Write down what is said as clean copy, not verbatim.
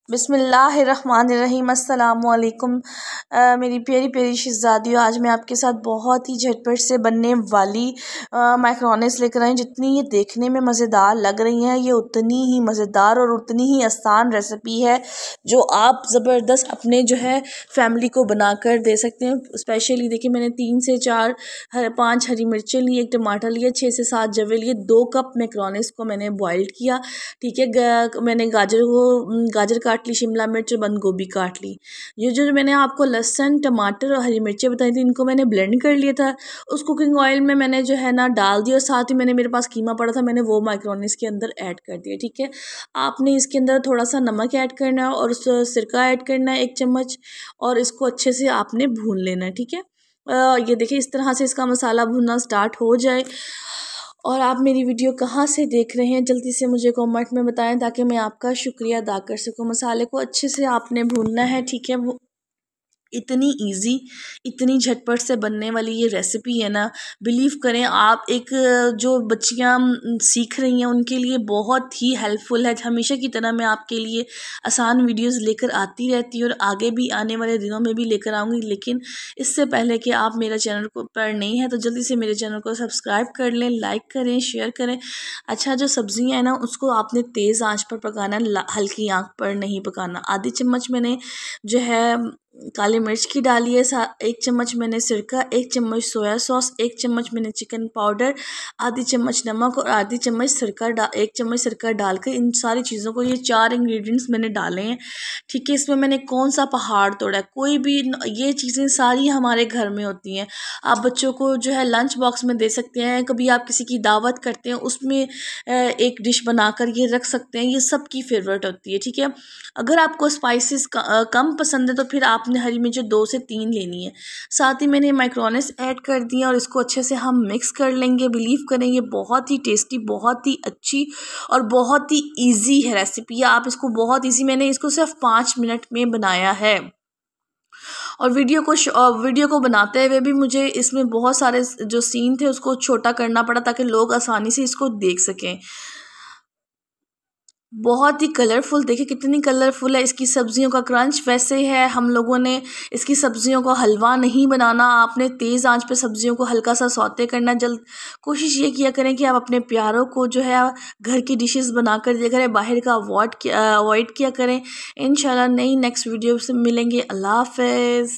बिस्मिल्लाहिर्रहमानिर्रहीम अस्सलामुअलैकुम। मेरी प्यारी प्यारी शहज़ादियों, आज मैं आपके साथ बहुत ही झटपट से बनने वाली मैकरोनीस लेकर आई। जितनी ये देखने में मज़ेदार लग रही हैं, ये उतनी ही मज़ेदार और उतनी ही आसान रेसिपी है जो आप ज़बरदस्त अपने जो है फैमिली को बना कर दे सकते हैं। स्पेशली देखिए, मैंने 3 से 4 5 हरी मिर्चें ली, 1 टमाटर लिया, 6 से 7 जवे लिए, 2 कप मैकरोनीस को मैंने बॉइल्ड किया। ठीक है, मैंने गाजर काट ली, शिमला मिर्च, बंद गोभी काट ली। ये जो मैंने आपको लहसुन, टमाटर और हरी मिर्चें बताई थी, इनको मैंने ब्लेंड कर लिया था। उस कुकिंग ऑयल में मैंने जो है ना डाल दिया, और साथ ही मेरे पास कीमा पड़ा था, मैंने वो मैकरोनीस के अंदर ऐड कर दिया। ठीक है, आपने इसके अंदर थोड़ा सा नमक ऐड करना है और सिरका ऐड करना है 1 चम्मच, और इसको अच्छे से आपने भून लेना है। ठीक है, ये देखिए, इस तरह से इसका मसाला भूनना स्टार्ट हो जाए। और आप मेरी वीडियो कहाँ से देख रहे हैं, जल्दी से मुझे कमेंट में बताएं ताकि मैं आपका शुक्रिया अदा कर सकूं। मसाले को अच्छे से आपने भूनना है। ठीक है, वो इतनी इजी, इतनी झटपट से बनने वाली ये रेसिपी है ना, बिलीव करें आप, एक जो बच्चियां सीख रही हैं उनके लिए बहुत ही हेल्पफुल है। हमेशा की तरह मैं आपके लिए आसान वीडियोस लेकर आती रहती हूँ और आगे भी आने वाले दिनों में भी लेकर आऊँगी। लेकिन इससे पहले कि आप मेरा चैनल को पर नहीं है तो जल्दी से मेरे चैनल को सब्सक्राइब कर लें, लाइक करें, शेयर करें। अच्छा, जो सब्जियाँ हैं ना, उसको आपने तेज़ आँच पर पकाना, हल्की आँच पर नहीं पकाना। आधी चम्मच मैंने जो है काली मिर्च की डाली है, 1 चम्मच मैंने सिरका, 1 चम्मच सोया सॉस, 1 चम्मच मैंने चिकन पाउडर, आधी चम्मच नमक और आधी चम्मच सिरका 1 चम्मच सिरका डालकर इन सारी चीज़ों को, ये 4 इंग्रेडिएंट्स मैंने डाले हैं। ठीक है, इसमें मैंने कौन सा पहाड़ तोड़ा है, कोई भी, ये चीज़ें सारी हमारे घर में होती हैं। आप बच्चों को जो है लंच बॉक्स में दे सकते हैं, कभी आप किसी की दावत करते हैं उसमें एक डिश बनाकर ये रख सकते हैं, ये सबकी फेवरेट होती है। ठीक है, अगर आपको स्पाइसेस कम पसंद है तो फिर आपने हरी मिर्चें 2 से 3 लेनी है। साथ ही मैंने मैक्रोनीस ऐड कर दिया और इसको अच्छे से हम मिक्स कर लेंगे। बिलीव करें, ये बहुत ही टेस्टी, बहुत ही अच्छी और बहुत ही इजी है रेसिपी। आप इसको बहुत इजी, मैंने इसको सिर्फ 5 मिनट में बनाया है। और वीडियो को बनाते हुए भी मुझे इसमें बहुत सारे जो सीन थे उसको छोटा करना पड़ा ताकि लोग आसानी से इसको देख सकें। बहुत ही कलरफुल, देखिए कितनी कलरफुल है। इसकी सब्जियों का क्रंच वैसे है। हम लोगों ने इसकी सब्जियों को हलवा नहीं बनाना, आपने तेज़ आंच पे सब्जियों को हल्का सा सौते करना। कोशिश ये किया करें कि आप अपने प्यारों को जो है घर की डिशेस बनाकर दिया करें, बाहर का अवॉइड किया करें। इंशाल्लाह नई नेक्स्ट वीडियो से मिलेंगे। अल्लाह हाफ़िज़।